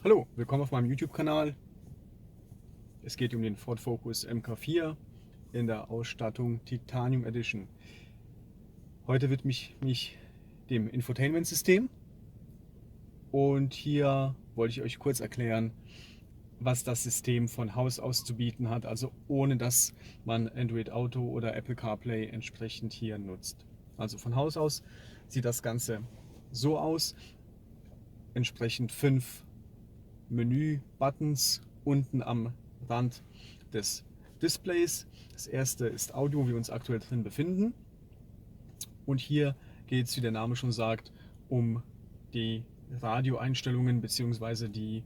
Hallo, willkommen auf meinem YouTube-Kanal. Es geht um den Ford Focus Mk4 in der Ausstattung Titanium Edition. Heute widme ich mich dem Infotainment-System und hier wollte ich euch kurz erklären, was das System von Haus aus zu bieten hat, also ohne dass man Android Auto oder Apple CarPlay entsprechend hier nutzt. Also von Haus aus sieht das Ganze so aus, entsprechend 5 Menü-Buttons unten am Rand des Displays. Das erste ist Audio, wie wir uns aktuell drin befinden. Und hier geht es, wie der Name schon sagt, um die Radioeinstellungen bzw. die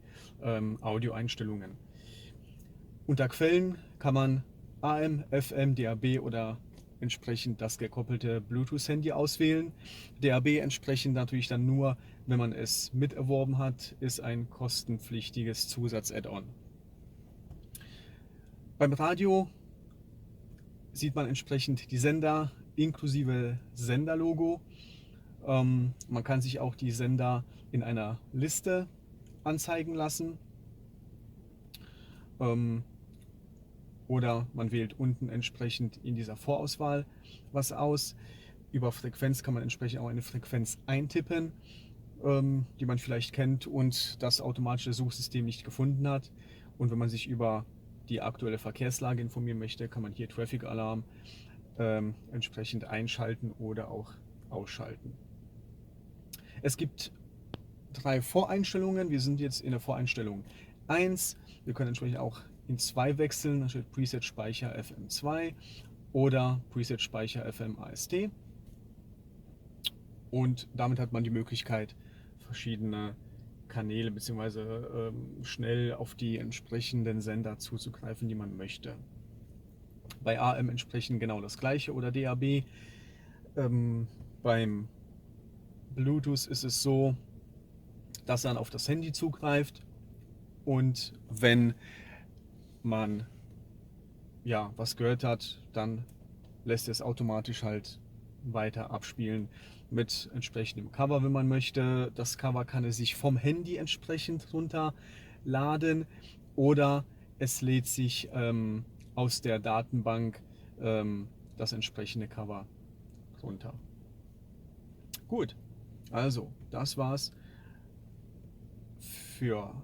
Audioeinstellungen. Unter Quellen kann man AM, FM, DAB oder entsprechend das gekoppelte Bluetooth-Handy auswählen. DAB entsprechend natürlich dann nur, wenn man es miterworben hat, ist ein kostenpflichtiges Zusatz-Add-on. Beim Radio sieht man entsprechend die Sender inklusive Senderlogo. Man kann sich auch die Sender in einer Liste anzeigen lassen. Oder man wählt unten entsprechend in dieser Vorauswahl was aus. Über Frequenz kann man entsprechend auch eine Frequenz eintippen, die man vielleicht kennt und das automatische Suchsystem nicht gefunden hat. Und wenn man sich über die aktuelle Verkehrslage informieren möchte, kann man hier Traffic Alarm entsprechend einschalten oder auch ausschalten. Es gibt 3 Voreinstellungen. Wir sind jetzt in der Voreinstellung 1. Wir können entsprechend auch in 2 wechseln. Da steht Preset Speicher FM2 oder Preset Speicher FM AST. Und damit hat man die Möglichkeit, verschiedene Kanäle bzw. schnell auf die entsprechenden Sender zuzugreifen, die man möchte. Bei AM entsprechend genau das gleiche oder DAB. Beim Bluetooth ist es so, dass er dann auf das Handy zugreift und wenn man ja was gehört hat, dann lässt er es automatisch halt weiter abspielen mit entsprechendem Cover, wenn man möchte. Das Cover kann er sich vom Handy entsprechend runterladen oder es lädt sich aus der Datenbank das entsprechende Cover runter. Gut, also das war's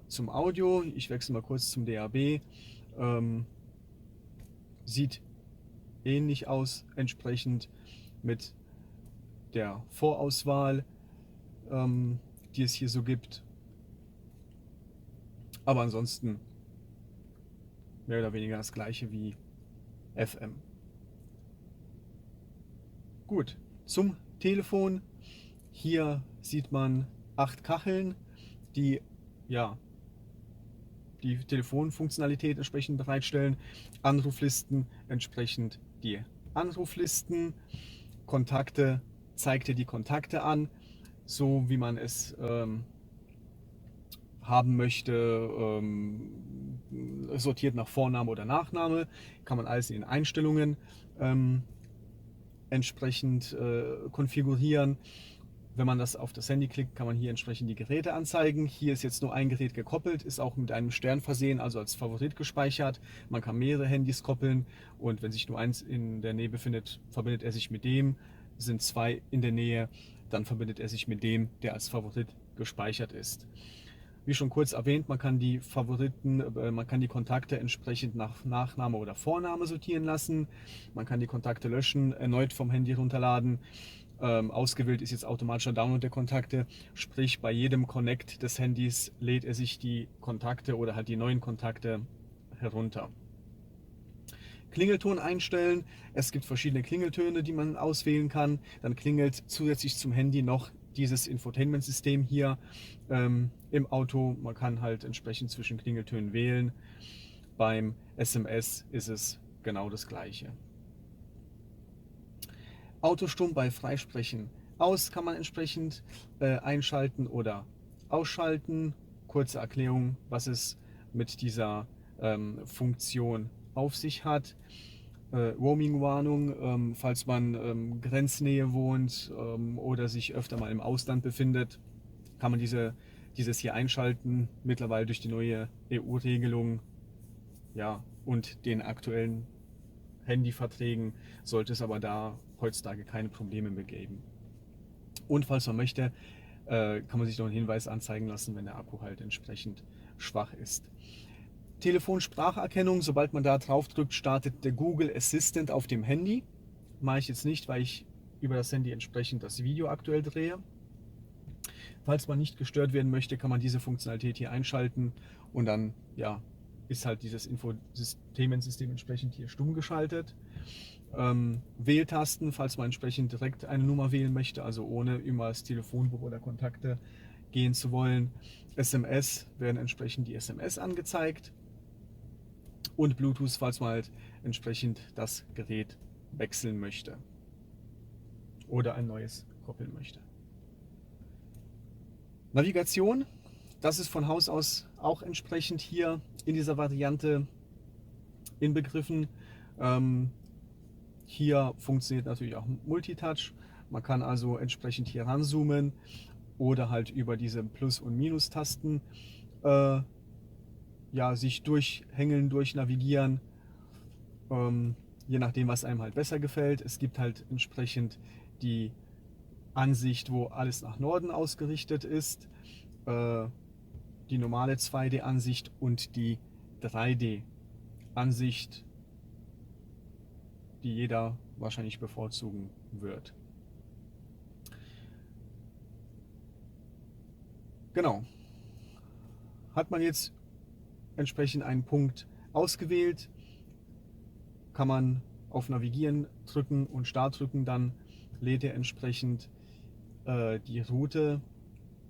zum Audio. Ich wechsle mal kurz zum DAB. Sieht ähnlich aus, entsprechend mit der Vorauswahl, die es hier so gibt. Aber ansonsten mehr oder weniger das gleiche wie FM. Gut, zum Telefon. Hier sieht man 8 Kacheln, die ja die Telefonfunktionalität entsprechend bereitstellen. Anruflisten entsprechend die Anruflisten. Kontakte zeigt dir die Kontakte an, so wie man es haben möchte, sortiert nach Vorname oder Nachname. Kann man alles in den Einstellungen entsprechend konfigurieren. Wenn man das auf das Handy klickt, kann man hier entsprechend die Geräte anzeigen. Hier ist jetzt nur ein Gerät gekoppelt, ist auch mit einem Stern versehen, also als Favorit gespeichert. Man kann mehrere Handys koppeln und wenn sich nur eins in der Nähe befindet, verbindet er sich mit dem. Sind 2 in der Nähe, dann verbindet er sich mit dem, der als Favorit gespeichert ist. Wie schon kurz erwähnt, man kann die man kann die Kontakte entsprechend nach Nachname oder Vorname sortieren lassen. Man kann die Kontakte löschen, erneut vom Handy runterladen. Ausgewählt ist jetzt automatischer Download der Kontakte, sprich bei jedem Connect des Handys lädt er sich die Kontakte oder halt die neuen Kontakte herunter. Klingelton einstellen. Es gibt verschiedene Klingeltöne, die man auswählen kann. Dann klingelt zusätzlich zum Handy noch dieses Infotainment-System hier im Auto. Man kann halt entsprechend zwischen Klingeltönen wählen. Beim SMS ist es genau das gleiche. Autostumm bei Freisprechen aus kann man entsprechend einschalten oder ausschalten. Kurze Erklärung, was es mit dieser Funktion auf sich hat. Roaming-Warnung, falls man Grenznähe wohnt oder sich öfter mal im Ausland befindet, kann man diese dieses hier einschalten, mittlerweile durch die neue EU-Regelung, ja, und den aktuellen Handyverträgen sollte es aber da heutzutage keine Probleme mehr geben. Und falls man möchte, kann man sich noch einen Hinweis anzeigen lassen, wenn der Akku halt entsprechend schwach ist. Telefonspracherkennung, sobald man da drauf drückt, startet der Google Assistant auf dem Handy. Mache ich jetzt nicht, weil ich über das Handy entsprechend das Video aktuell drehe. Falls man nicht gestört werden möchte, kann man diese Funktionalität hier einschalten und dann ja, ist halt dieses Infotainment-System entsprechend hier stumm geschaltet. Wähltasten, falls man entsprechend direkt eine Nummer wählen möchte, also ohne über das Telefonbuch oder Kontakte gehen zu wollen. SMS werden entsprechend die SMS angezeigt und Bluetooth, falls man halt entsprechend das Gerät wechseln möchte oder ein neues koppeln möchte. Navigation, das ist von Haus aus auch entsprechend hier in dieser Variante inbegriffen. Hier funktioniert natürlich auch Multitouch. Man kann also entsprechend hier ranzoomen oder halt über diese Plus- und Minus-Tasten ja, sich durchhängeln, durchnavigieren, je nachdem, was einem halt besser gefällt. Es gibt halt entsprechend die Ansicht, wo alles nach Norden ausgerichtet ist, die normale 2D-Ansicht und die 3D-Ansicht, die jeder wahrscheinlich bevorzugen wird. Genau. Hat man jetzt entsprechend einen Punkt ausgewählt, kann man auf Navigieren drücken und Start drücken, dann lädt er entsprechend die Route.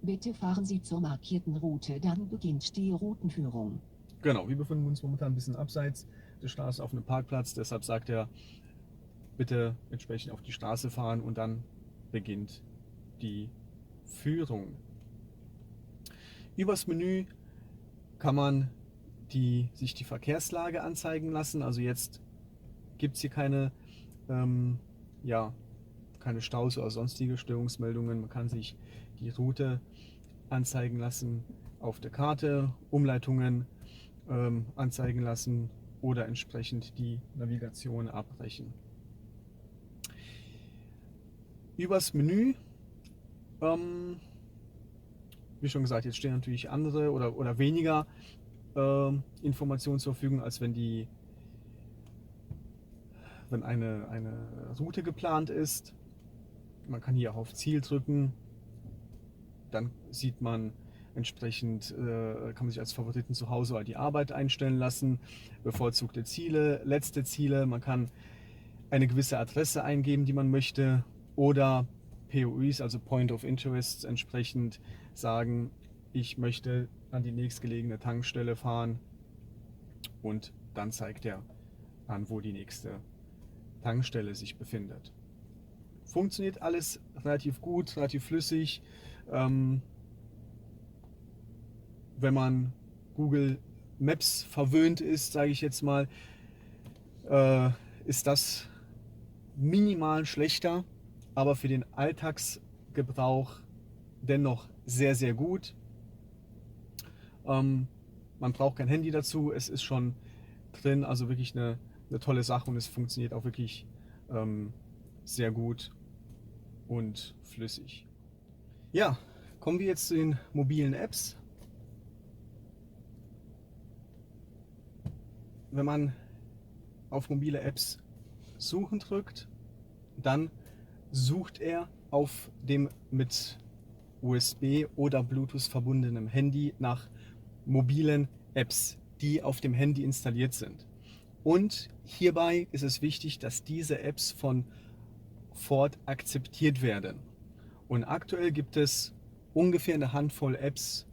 Bitte fahren Sie zur markierten Route, dann beginnt die Routenführung. Genau, wir befinden uns momentan ein bisschen abseits der Straße auf einem Parkplatz, deshalb sagt er, bitte entsprechend auf die Straße fahren und dann beginnt die Führung. Übers Menü kann man sich die Verkehrslage anzeigen lassen. Also jetzt gibt es hier keine, ja, keine Staus oder sonstige Störungsmeldungen. Man kann sich die Route anzeigen lassen auf der Karte, Umleitungen anzeigen lassen oder entsprechend die Navigation abbrechen. Übers Menü, wie schon gesagt, jetzt stehen natürlich andere oder weniger Informationen zur Verfügung, als wenn eine Route geplant ist. Man kann hier auch auf Ziel drücken, dann sieht man entsprechend, kann man sich als Favoriten zu Hause oder die Arbeit einstellen lassen, bevorzugte Ziele, letzte Ziele, man kann eine gewisse Adresse eingeben, die man möchte, oder POIs, also Point of Interest, entsprechend sagen, ich möchte an die nächstgelegene Tankstelle fahren und dann zeigt er an, wo die nächste Tankstelle sich befindet. Funktioniert alles relativ gut, relativ flüssig. Wenn man Google Maps verwöhnt ist, sage ich jetzt mal, ist das minimal schlechter, aber für den Alltagsgebrauch dennoch sehr, sehr gut. Man braucht kein Handy dazu, es ist schon drin, also wirklich eine tolle Sache und es funktioniert auch wirklich sehr gut und flüssig. Ja, kommen wir jetzt zu den mobilen Apps. Wenn man auf mobile Apps suchen drückt, dann sucht er auf dem mit USB oder Bluetooth verbundenen Handy nach mobilen Apps, die auf dem Handy installiert sind. Und hierbei ist es wichtig, dass diese Apps von Ford akzeptiert werden. Und aktuell gibt es ungefähr eine Handvoll Apps,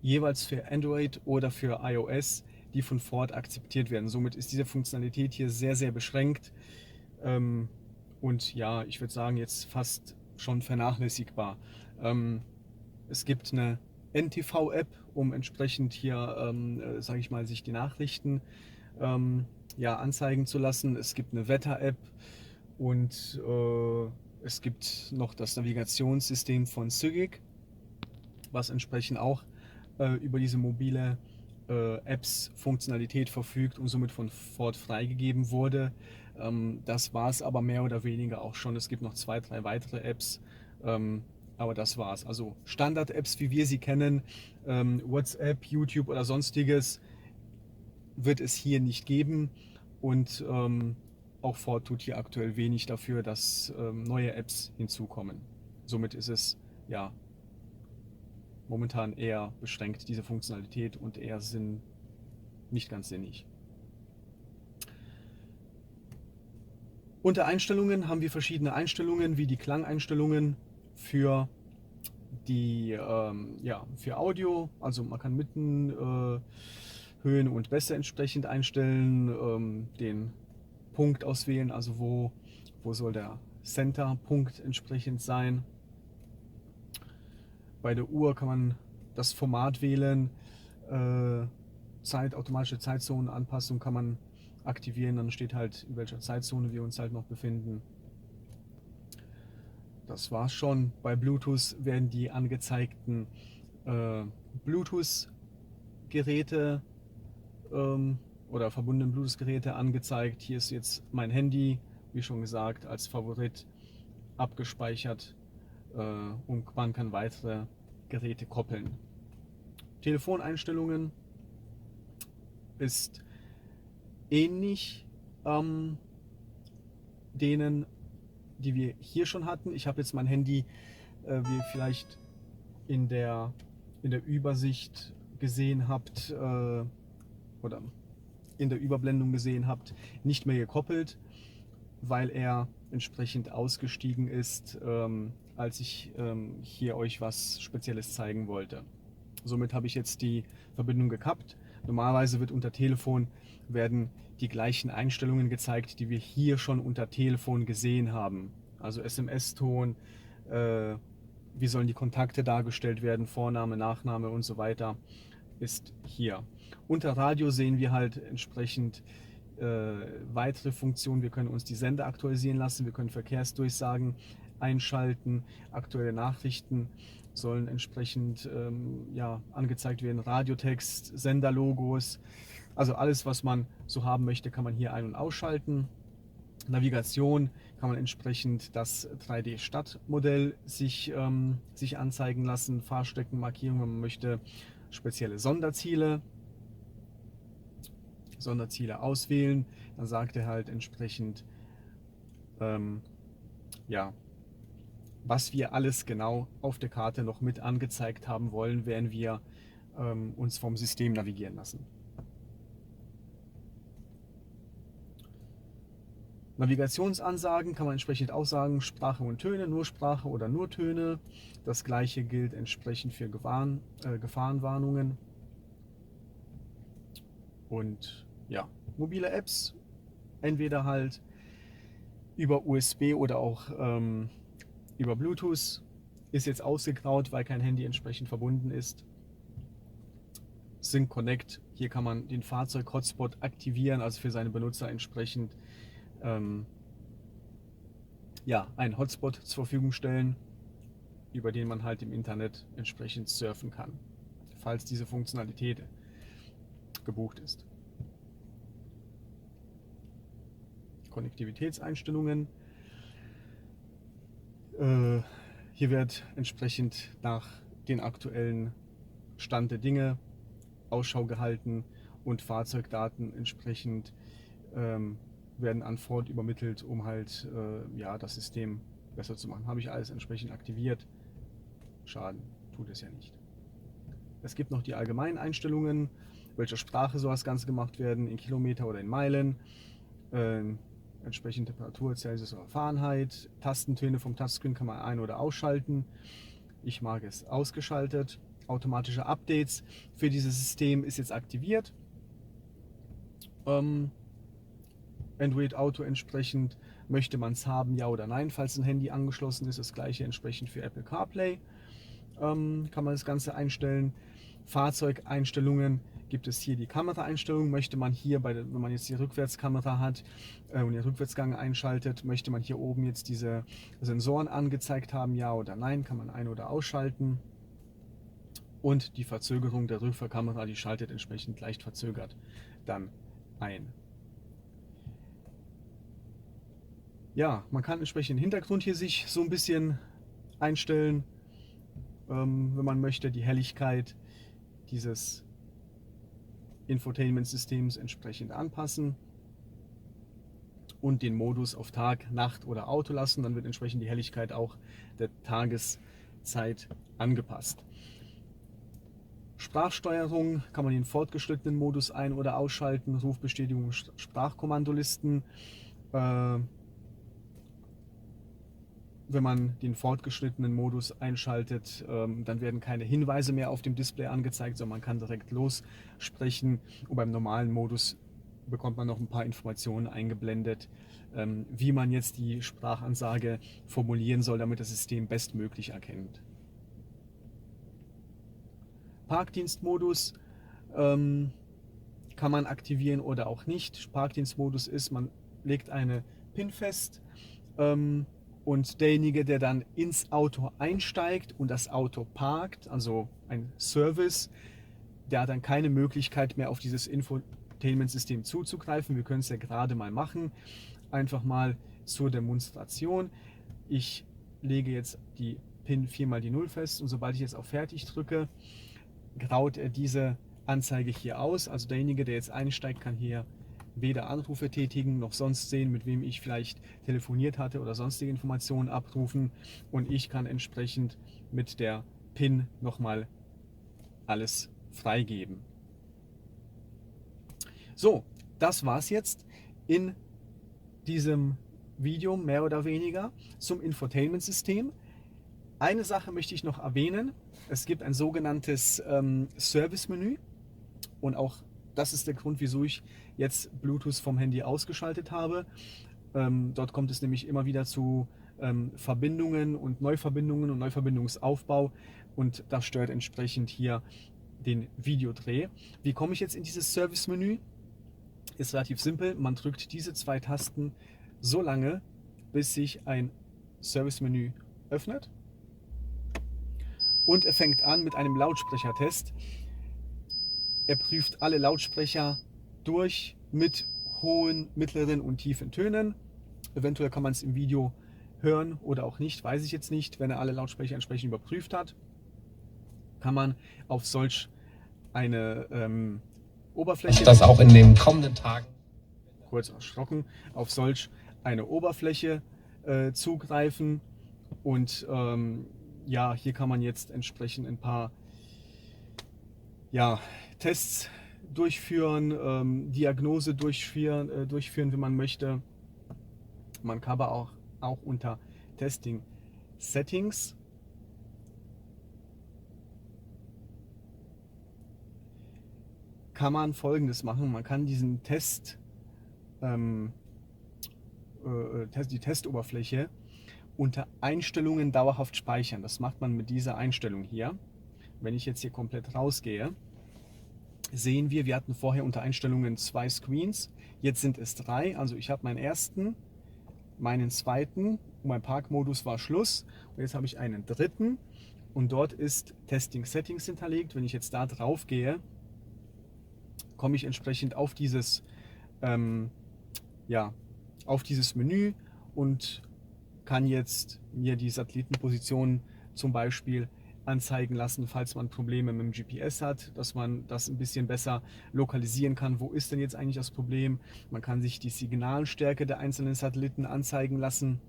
jeweils für Android oder für iOS, die von Ford akzeptiert werden. Somit ist diese Funktionalität hier sehr, sehr beschränkt. Und ja, ich würde sagen, jetzt fast schon vernachlässigbar. Es gibt eine NTV-App, um entsprechend hier, sage ich mal, sich die Nachrichten ja, anzeigen zu lassen. Es gibt eine Wetter-App und es gibt noch das Navigationssystem von Sygic. was entsprechend auch über diese mobile Apps-Funktionalität verfügt und somit von Ford freigegeben wurde. Das war es aber mehr oder weniger auch schon. Es gibt noch 2, 3 weitere Apps, aber das war's. Also Standard-Apps, wie wir sie kennen, WhatsApp, YouTube oder sonstiges, wird es hier nicht geben. Und auch Ford tut hier aktuell wenig dafür, dass neue Apps hinzukommen. Somit ist es ja momentan eher beschränkt, diese Funktionalität, und eher nicht ganz sinnig. Unter Einstellungen haben wir verschiedene Einstellungen, wie die Klangeinstellungen für für Audio. Also man kann mitten Höhen und Bässe entsprechend einstellen, den Punkt auswählen, also wo soll der Center-Punkt entsprechend sein. Bei der Uhr kann man das Format wählen, automatische Zeitzonenanpassung kann man aktivieren, dann steht halt, in welcher Zeitzone wir uns halt noch befinden. Das war's schon. Bei Bluetooth werden die angezeigten Bluetooth-Geräte oder verbundenen Bluetooth-Geräte angezeigt. Hier ist jetzt mein Handy, wie schon gesagt, als Favorit abgespeichert und man kann weitere Geräte koppeln. Telefoneinstellungen ist ähnlich denen, die wir hier schon hatten. Ich habe jetzt mein Handy, wie ihr vielleicht in der Übersicht gesehen habt oder in der Überblendung gesehen habt, nicht mehr gekoppelt, weil er entsprechend ausgestiegen ist, als ich hier euch was Spezielles zeigen wollte. Somit habe ich jetzt die Verbindung gekappt. Normalerweise wird unter Telefon werden die gleichen Einstellungen gezeigt, die wir hier schon unter Telefon gesehen haben. Also SMS-Ton, wie sollen die Kontakte dargestellt werden, Vorname, Nachname und so weiter, ist hier. Unter Radio sehen wir halt entsprechend weitere Funktionen. Wir können uns die Sender aktualisieren lassen, wir können Verkehrsdurchsagen einschalten, aktuelle Nachrichten sollen entsprechend angezeigt werden, Radiotext, Senderlogos, also alles, was man so haben möchte, kann man hier ein- und ausschalten. Navigation kann man entsprechend das 3D-Stadtmodell sich anzeigen lassen, Fahrstreckenmarkierung, wenn man möchte, spezielle Sonderziele auswählen, dann sagt er halt entsprechend was wir alles genau auf der Karte noch mit angezeigt haben wollen, während wir uns vom System navigieren lassen. Navigationsansagen kann man entsprechend auch sagen, Sprache und Töne, nur Sprache oder nur Töne. Das gleiche gilt entsprechend für Gefahrenwarnungen. Und ja, mobile Apps, entweder halt über USB oder auch über Bluetooth, ist jetzt ausgegraut, weil kein Handy entsprechend verbunden ist. Sync Connect, hier kann man den Fahrzeug-Hotspot aktivieren, also für seine Benutzer entsprechend einen Hotspot zur Verfügung stellen, über den man halt im Internet entsprechend surfen kann, falls diese Funktionalität gebucht ist. Konnektivitätseinstellungen. Hier wird entsprechend nach den aktuellen Stand der Dinge Ausschau gehalten und Fahrzeugdaten entsprechend werden an Ford übermittelt, um halt das System besser zu machen. Habe ich alles entsprechend aktiviert. Schaden tut es ja nicht. Es gibt noch die allgemeinen Einstellungen, welcher Sprache soll das Ganze gemacht werden, in Kilometer oder in Meilen, entsprechend Temperatur, Celsius oder Fahrenheit, Tastentöne vom Touchscreen kann man ein- oder ausschalten. Ich mag es ausgeschaltet. Automatische Updates für dieses System ist jetzt aktiviert. Android Auto entsprechend, möchte man es haben, ja oder nein, falls ein Handy angeschlossen ist. Das gleiche entsprechend für Apple CarPlay. Kann man das Ganze einstellen. Fahrzeugeinstellungen gibt es hier die Kameraeinstellung. Möchte man hier, wenn man jetzt die Rückwärtskamera hat und den Rückwärtsgang einschaltet, möchte man hier oben jetzt diese Sensoren angezeigt haben, ja oder nein, kann man ein- oder ausschalten. und die Verzögerung der Rückfahrkamera, die schaltet entsprechend leicht verzögert dann ein. Ja, man kann entsprechend den Hintergrund hier sich so ein bisschen einstellen, wenn man möchte, die Helligkeit dieses Infotainment-Systems entsprechend anpassen und den Modus auf Tag, Nacht oder Auto lassen. Dann wird entsprechend die Helligkeit auch der Tageszeit angepasst. Sprachsteuerung kann man den fortgeschrittenen Modus ein- oder ausschalten, Rufbestätigung, Sprachkommandolisten. Wenn man den fortgeschrittenen Modus einschaltet, dann werden keine Hinweise mehr auf dem Display angezeigt, sondern man kann direkt lossprechen. Und beim normalen Modus bekommt man noch ein paar Informationen eingeblendet, wie man jetzt die Sprachansage formulieren soll, damit das System bestmöglich erkennt. Parkdienstmodus kann man aktivieren oder auch nicht. Parkdienstmodus ist, man legt eine PIN fest, und derjenige, der dann ins Auto einsteigt und das Auto parkt, also ein Service, der hat dann keine Möglichkeit mehr auf dieses Infotainment-System zuzugreifen. Wir können es ja gerade mal machen. Einfach mal zur Demonstration. Ich lege jetzt die PIN 4 x die 0 fest und sobald ich jetzt auf Fertig drücke, graut er diese Anzeige hier aus. Also derjenige, der jetzt einsteigt, kann hier weder Anrufe tätigen noch sonst sehen, mit wem ich vielleicht telefoniert hatte oder sonstige Informationen abrufen, und ich kann entsprechend mit der PIN nochmal alles freigeben. So, das war's jetzt in diesem Video mehr oder weniger zum Infotainment-System. Eine Sache möchte ich noch erwähnen. Es gibt ein sogenanntes Service-Menü, und auch das ist der Grund, wieso ich jetzt Bluetooth vom Handy ausgeschaltet habe. Dort kommt es nämlich immer wieder zu Verbindungen und Neuverbindungsaufbau, und das stört entsprechend hier den Videodreh. Wie komme ich jetzt in dieses Service-Menü? Ist relativ simpel. Man drückt diese 2 Tasten so lange, bis sich ein Service-Menü öffnet. Und er fängt an mit einem Lautsprechertest. Er prüft alle Lautsprecher durch mit hohen, mittleren und tiefen Tönen. Eventuell kann man es im Video hören oder auch nicht, weiß ich jetzt nicht. Wenn er alle Lautsprecher entsprechend überprüft hat, kann man auf solch eine Oberfläche, Das auch in den kommenden Tagen, kurz erschrocken, auf solch eine Oberfläche zugreifen. Und ja, hier kann man jetzt entsprechend ein paar Tests durchführen, Diagnose durchführen, wenn man möchte. Man kann aber auch unter Testing Settings kann man Folgendes machen. Man kann diesen die Testoberfläche unter Einstellungen dauerhaft speichern. Das macht man mit dieser Einstellung hier. Wenn ich jetzt hier komplett rausgehe, sehen wir hatten vorher unter Einstellungen 2 Screens, jetzt sind es 3. Also ich habe meinen ersten, meinen zweiten, und mein Parkmodus war Schluss. Und jetzt habe ich einen dritten, und dort ist Testing Settings hinterlegt. Wenn ich jetzt da drauf gehe, komme ich entsprechend auf dieses Menü und kann jetzt mir die Satellitenposition zum Beispiel anzeigen lassen, falls man Probleme mit dem GPS hat, dass man das ein bisschen besser lokalisieren kann. Wo ist denn jetzt eigentlich das Problem? Man kann sich die Signalstärke der einzelnen Satelliten anzeigen lassen.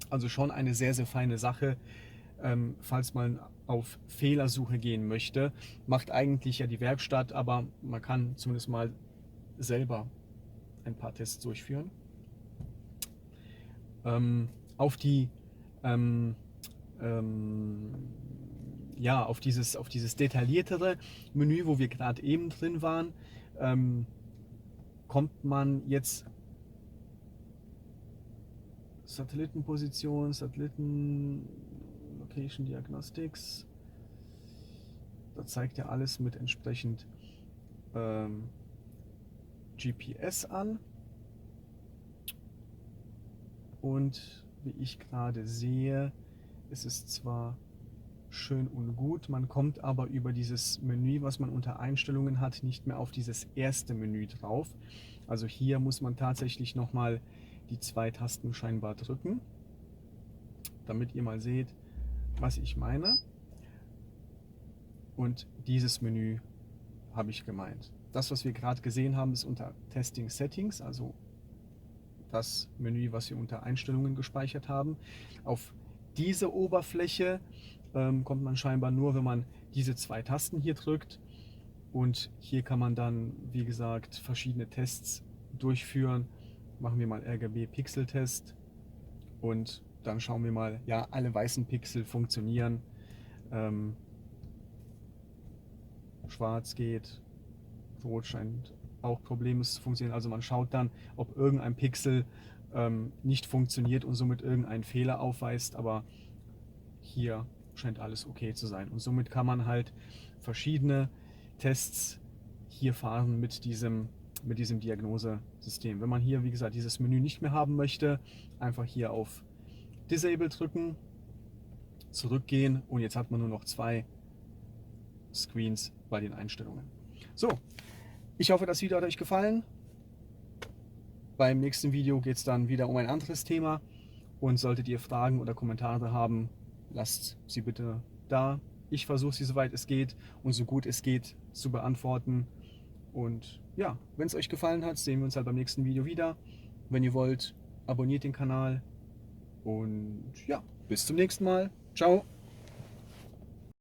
Also schon eine sehr, sehr feine Sache, falls man auf Fehlersuche gehen möchte. Macht eigentlich ja die Werkstatt, aber man kann zumindest mal selber ein paar Tests durchführen. Auf dieses detailliertere Menü, wo wir gerade eben drin waren, kommt man jetzt Satellitenposition, Location Diagnostics. Da zeigt er alles mit entsprechend GPS an. Und wie ich gerade sehe, ist es zwar schön und gut. Man kommt aber über dieses Menü, was man unter Einstellungen hat, nicht mehr auf dieses erste Menü drauf. Also hier muss man tatsächlich nochmal die 2 Tasten scheinbar drücken, damit ihr mal seht, was ich meine. Und dieses Menü habe ich gemeint. Das, was wir gerade gesehen haben, ist unter Testing Settings, also das Menü, was wir unter Einstellungen gespeichert haben. Auf diese Oberfläche kommt man scheinbar nur, wenn man diese 2 Tasten hier drückt. Und hier kann man dann, wie gesagt, verschiedene Tests durchführen. Machen wir mal RGB-Pixel-Test und dann schauen wir mal, ja, alle weißen Pixel funktionieren. Schwarz geht, Rot scheint auch problemlos zu funktionieren. Also man schaut dann, ob irgendein Pixel nicht funktioniert und somit irgendeinen Fehler aufweist, aber hier scheint alles okay zu sein. Und somit kann man halt verschiedene Tests hier fahren mit diesem Diagnosesystem. Wenn man hier, wie gesagt, dieses Menü nicht mehr haben möchte, einfach hier auf Disable drücken, zurückgehen und jetzt hat man nur noch 2 Screens bei den Einstellungen. So, ich hoffe, das Video hat euch gefallen. Beim nächsten Video geht es dann wieder um ein anderes Thema und solltet ihr Fragen oder Kommentare haben, lasst sie bitte da. Ich versuche sie, soweit es geht und so gut es geht, zu beantworten. Und ja, wenn es euch gefallen hat, sehen wir uns halt beim nächsten Video wieder. Wenn ihr wollt, abonniert den Kanal und ja, bis zum nächsten Mal. Ciao!